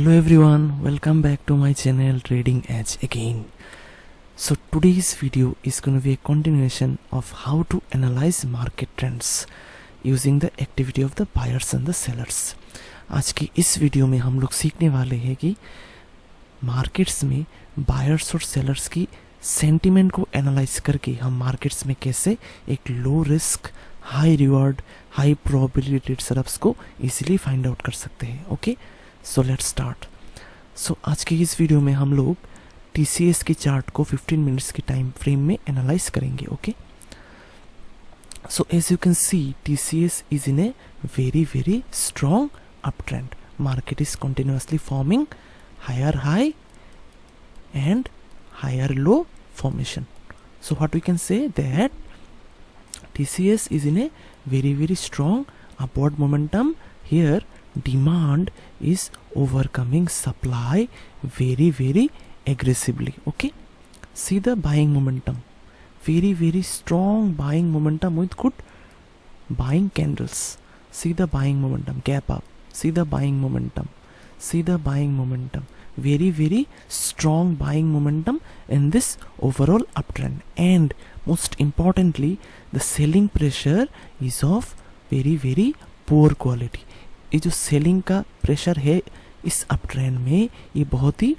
Hello everyone, welcome back to my channel Trading Edge again. So today's video is going to be a continuation of how to analyze market trends using the activity of the buyers and the sellers. आज की इस video में हम लोग सीखने वाले हैं कि मार्केट्स में बायर्स और सेलर्स की सेंटिमेंट को एनालाइज करके हम मार्केट्स में कैसे एक low risk high reward high probability setups को इजीली फाइंड आउट कर सकते हैं. Okay, so let's start. So आज की इस वीडियो में हम लोग TCS की चार्ट को 15 मिनट्स की टाइम फ्रेम में एनालाइज करेंगे. Okay, so as you can see TCS is in a very strong up trend. Market is continuously forming higher high and higher low formation. So what we can say that TCS is in a very strong upward momentum. Here demand is overcoming supply very aggressively. Okay, see the buying momentum, very strong buying momentum with good buying candles. See the buying momentum, gap up, see the buying momentum, see the buying momentum, very strong buying momentum in this overall uptrend. And most importantly the selling pressure is of very poor quality. ये जो selling का pressure है इस uptrend में ये बहुत ही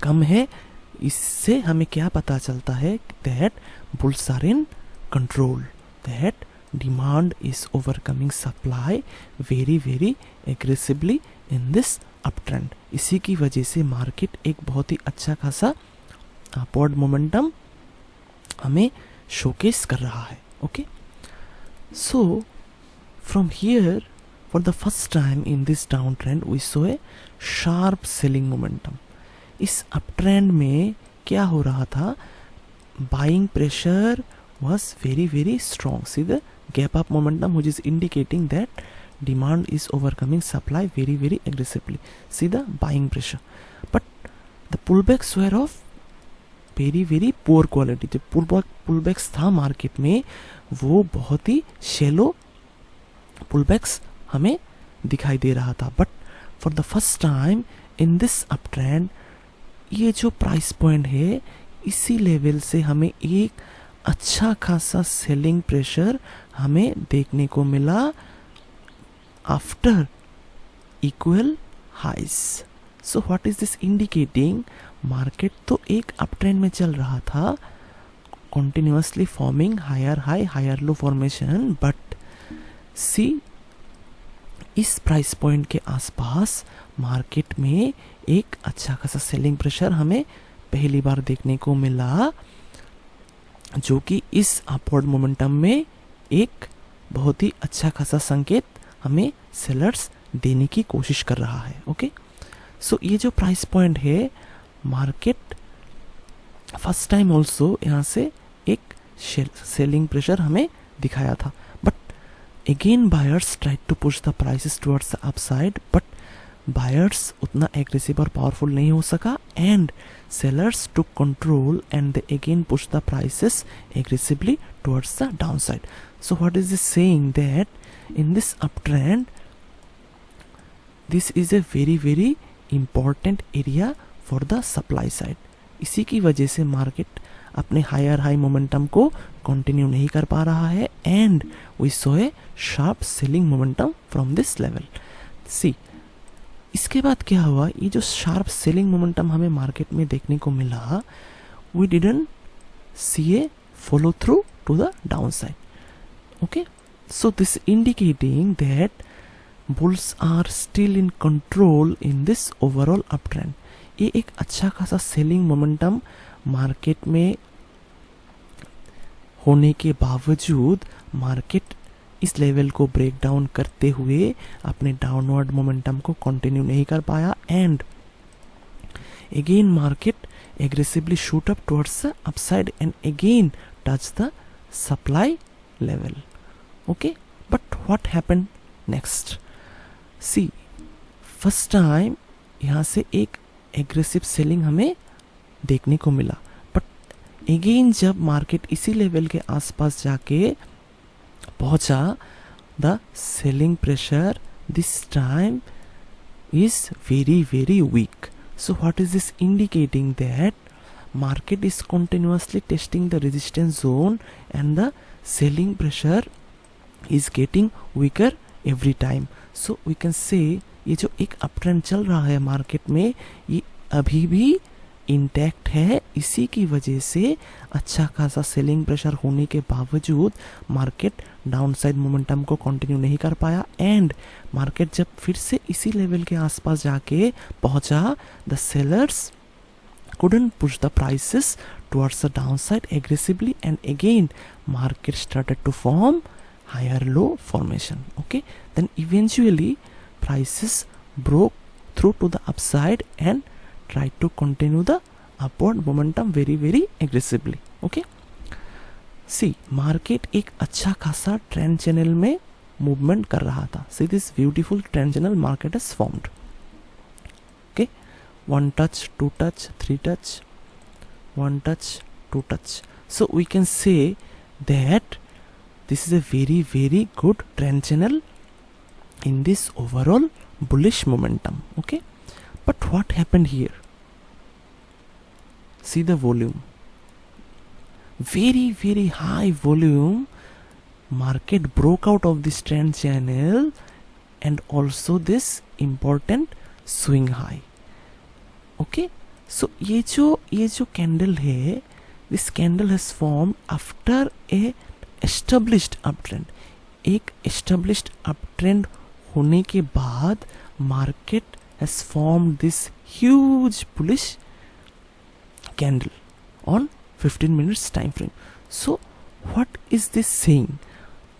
कम है. इससे हमें क्या पता चलता है that bulls are in control, that demand is overcoming supply very aggressively in this uptrend. इसी की वजह से मार्केट एक बहुत ही अच्छा खासा अपवर्ड मोमेंटम हमें शोकेस कर रहा है. Okay, so from here for the first time in this down trend we saw a sharp selling momentum. इस अपट्रेंड में क्या हो रहा था, buying pressure was very strong. See the gap up momentum which is indicating that demand is overcoming supply very aggressively. See the buying pressure, but the pullbacks were of very poor quality. जो pullbacks था market में वो बहुत ही shallow pullbacks हमें दिखाई दे रहा था. But for the first time in this uptrend ये जो प्राइस पॉइंट है इसी लेवल से हमें एक अच्छा खासा सेलिंग प्रेशर हमें देखने को मिला after equal highs. So what is this indicating, market तो एक अपट्रेंड में चल रहा था continuously forming higher high higher low formation. But see इस प्राइस पॉइंट के आसपास मार्केट में एक अच्छा खासा सेलिंग प्रेशर हमें पहली बार देखने को मिला, जो कि इस अपवर्ड मोमेंटम में एक बहुत ही अच्छा खासा संकेत हमें सेलर्स देने की कोशिश कर रहा है. ओके, सो ये जो प्राइस पॉइंट है मार्केट फर्स्ट टाइम ऑल्सो यहाँ से एक सेलिंग प्रेशर हमें दिखाया था. But again buyers tried to push the prices towards the upside, but buyers उतना एग्रेसिव और पावरफुल नहीं हो सका एंड sellers took control and they again pushed the prices aggressively towards the downside. So what is this saying, that in this uptrend this is a very important area for the supply side. इसी की वजह से market अपने higher high momentum को continue नहीं कर पा रहा है and we saw a sharp selling momentum from this level. See इसके बाद क्या हुआ, ये जो शार्प सेलिंग मोमेंटम हमें मार्केट में देखने को मिला, we didn't see a follow through to the downside. Okay, so this indicating that bulls are still in control in this overall uptrend. ये एक अच्छा खासा सेलिंग मोमेंटम मार्केट में होने के बावजूद मार्केट इस लेवल को ब्रेक डाउन करते हुए अपने डाउनवर्ड मोमेंटम को कंटिन्यू नहीं कर पाया and again market aggressively shoot up towards the upside and again touch the supply level. Okay, but what happened next, see first time यहाँ से एक एग्रेसिव सेलिंग हमें देखने को मिला. बट अगेन जब मार्केट इसी लेवल के आसपास जाके पहुंचा, the selling pressure this time is very very weak. So what is this indicating? That market is continuously testing the resistance zone and the selling pressure is getting weaker every time. So we can say ये जो एक up trend चल रहा है market में, ये अभी भी इंटैक्ट है. इसी की वजह से अच्छा खासा सेलिंग प्रेशर होने के बावजूद मार्केट डाउनसाइड मोमेंटम को कंटिन्यू नहीं कर पाया. एंड मार्केट जब फिर से इसी लेवल के आसपास जाके पहुंचा, the sellers couldn't push the prices towards the downside aggressively, and again market started to form higher low formation. Okay, then eventually prices broke through to the upside and tried to continue the upward momentum very very aggressively. Okay, see market एक अच्छा खासा trend channel में movement कर रहा था. See this beautiful trend channel market has formed. Okay, one touch, two touch, three touch, one touch, two touch. So we can say that this is a very very good trend channel in this overall bullish momentum. Okay, but what happened here? See the volume, very very high volume. Market broke out of this trend channel and also this important swing high. Okay, so ये जो candle है, this candle has form after a established uptrend. एक established uptrend होने के बाद market has form this huge bullish candle on 15 minutes time frame. So what is this saying?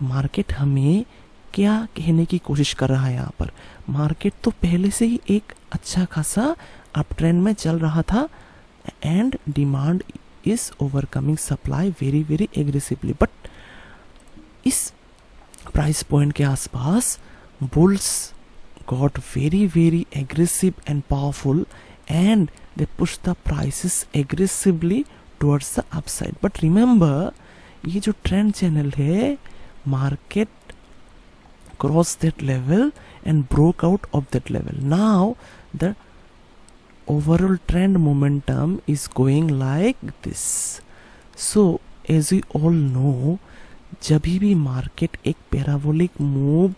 Market हमें क्या कहने की कोशिश कर रहा है यहाँ पर? मार्केट तो पहले से ही एक अच्छा खासा अप ट्रेंड में चल रहा था and demand is overcoming supply very very aggressively. But इस प्राइस पॉइंट के आसपास bulls got very very aggressive and powerful and they push the prices aggressively towards the upside. But remember, ये जो trend channel है, market crossed that level and broke out of that level. Now the overall trend momentum is going like this. So as we all know, जब भी market एक parabolic move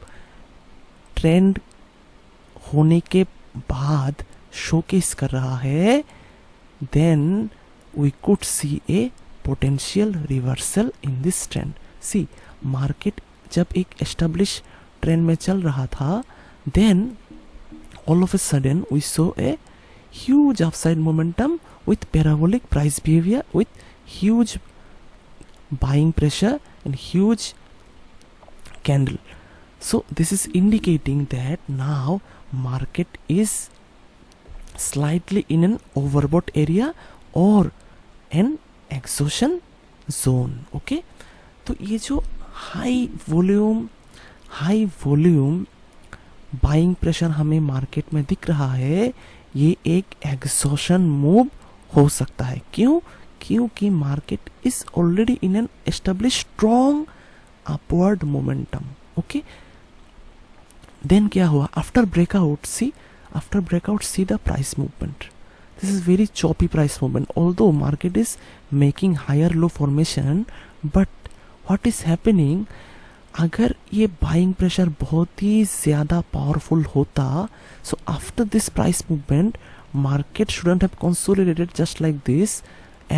trend होने के बाद showcase कर रहा है, then we could see a potential reversal in this trend. See, market जब एक established ट्रेंड में चल रहा था, then all of a sudden we saw a huge upside momentum with parabolic price behavior, with huge buying pressure and huge candle. So this is indicating that now market is slightly in an overbought area or an exhaustion zone. Okay, तो ये जो high volume buying pressure हमें market में दिख रहा है, ये एक एग्जॉशन मूव हो सकता है. क्यों? क्योंकि market is already in an establish strong upward momentum. Okay, then क्या हुआ? After breakout see the price movement. This is very choppy price movement. Although market is making higher low formation, but what is happening, अगर ये buying pressure बहुत ही ज़्यादा powerful होता, so after this price movement market shouldn't have consolidated just like this,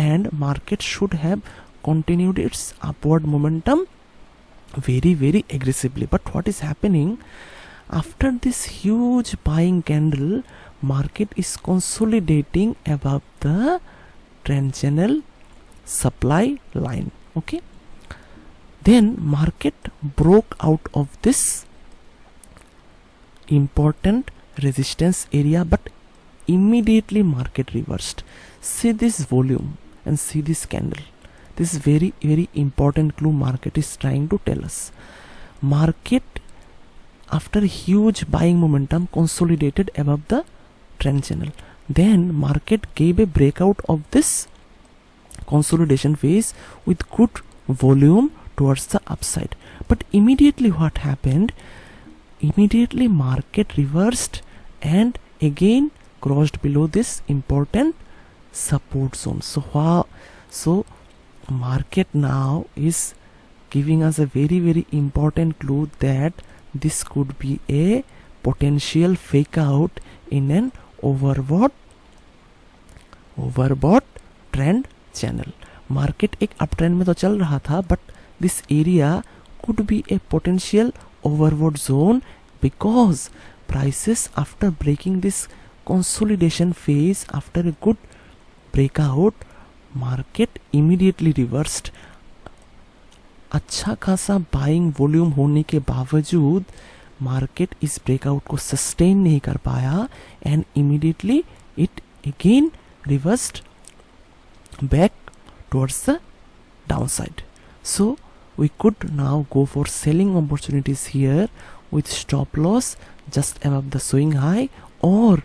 and market should have continued its upward momentum very very aggressively. But what is happening, after this huge buying candle, market is consolidating above the trend channel supply line. Okay, then market broke out of this important resistance area, but immediately market reversed. See this volume and see this candle. This is very very important clue market is trying to tell us. Market after huge buying momentum consolidated above the trend channel, then market gave a breakout of this consolidation phase with good volume towards the upside. But immediately what happened, immediately market reversed and again crossed below this important support zone. So market now is giving us a very important clue that this could be a potential fake out in an overbought trend channel. Market एक up trend में तो चल रहा था, but this area could be A potential overbought zone because prices after breaking this consolidation phase, after a good breakout, market immediately reversed. अच्छा खासा buying volume होने के बावजूद मार्केट इस ब्रेकआउट को सस्टेन नहीं कर पाया and immediately it again reversed back towards the downside. So we could now go for selling opportunities here with stop loss just above the swing high or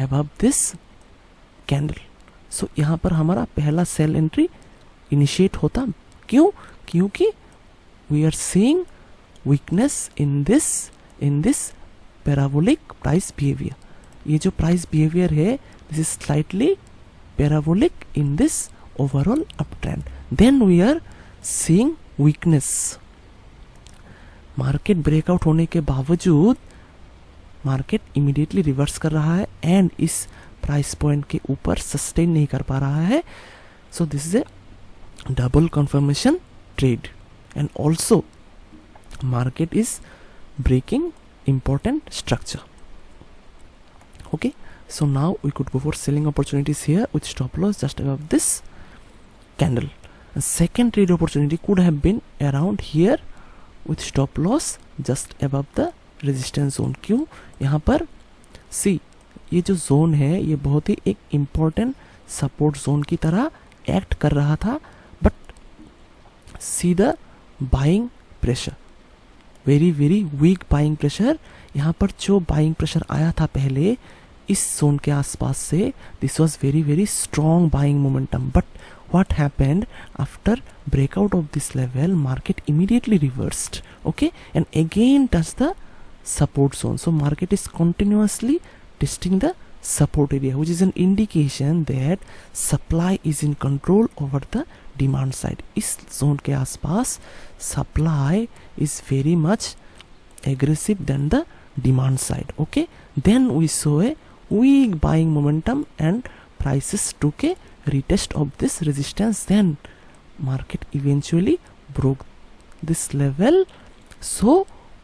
above this candle. So यहाँ पर हमारा पहला cell entry initiate होता. क्यों? क्योंकि we are seeing weakness in this parabolic price behavior. ये जो price behavior है, this is slightly parabolic in this overall uptrend. Then we are seeing weakness. Market breakout होने के बावजूद मार्केट इमीडिएटली रिवर्स कर रहा है एंड इस प्राइस पॉइंट के ऊपर सस्टेन नहीं कर पा रहा है. So this is a double confirmation trade and also market is breaking important structure. Okay, so now we could go for selling opportunities here with stop loss just above this candle. A second trade opportunity could have been around here with stop loss just above the resistance zone. क्यों? यहाँ पर see ये जो zone है ये बहुत ही एक important support zone की तरह एक्ट कर रहा था, but see the buying pressure, very weak buying pressure. यहाँ पर जो बाइंग प्रेशर आया था पहले इस जोन के आसपास से, this was very strong buying momentum. But what happened after breakout of this level, market immediately reversed. Okay, and again touch the support zone. So market is continuously testing the support area, which is an indication that supply is in control over the demand side. इस zone के आसपास supply is very much aggressive than the demand side. Okay, then we saw a weak buying momentum and prices took a retest of this resistance. Then market eventually broke this level, so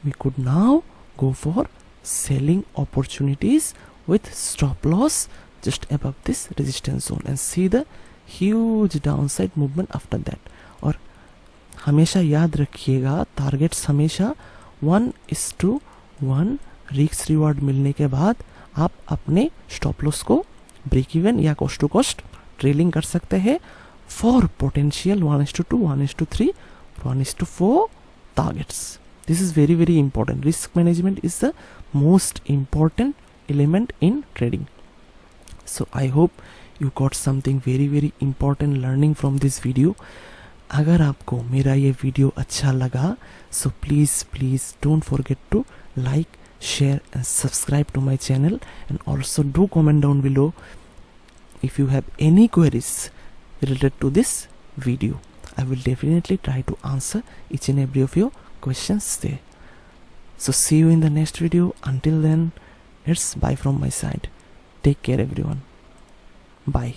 we could now go for selling opportunities with stop loss just above this resistance zone and see the huge downside movement after that. और हमेशा याद रखिएगा targets हमेशा 1:1 risk reward मिलने के बाद आप अपने स्टॉप लॉस को ब्रेक इवन या कॉस्ट टू कॉस्ट ट्रेलिंग कर सकते हैं for potential 1:2, 1:3, 1:4 targets. This is very important. Risk management is the most important element in trading. So I hope you got something very important learning from this video. अगर आपको मेरा ये video अच्छा लगा, so please don't forget to like, share and subscribe to my channel, and also do comment down below if you have any queries related to this video. I will definitely try to answer each and every of your questions there. So see you in the next video. Until then, it's bye from my side. Take care everyone. Bye.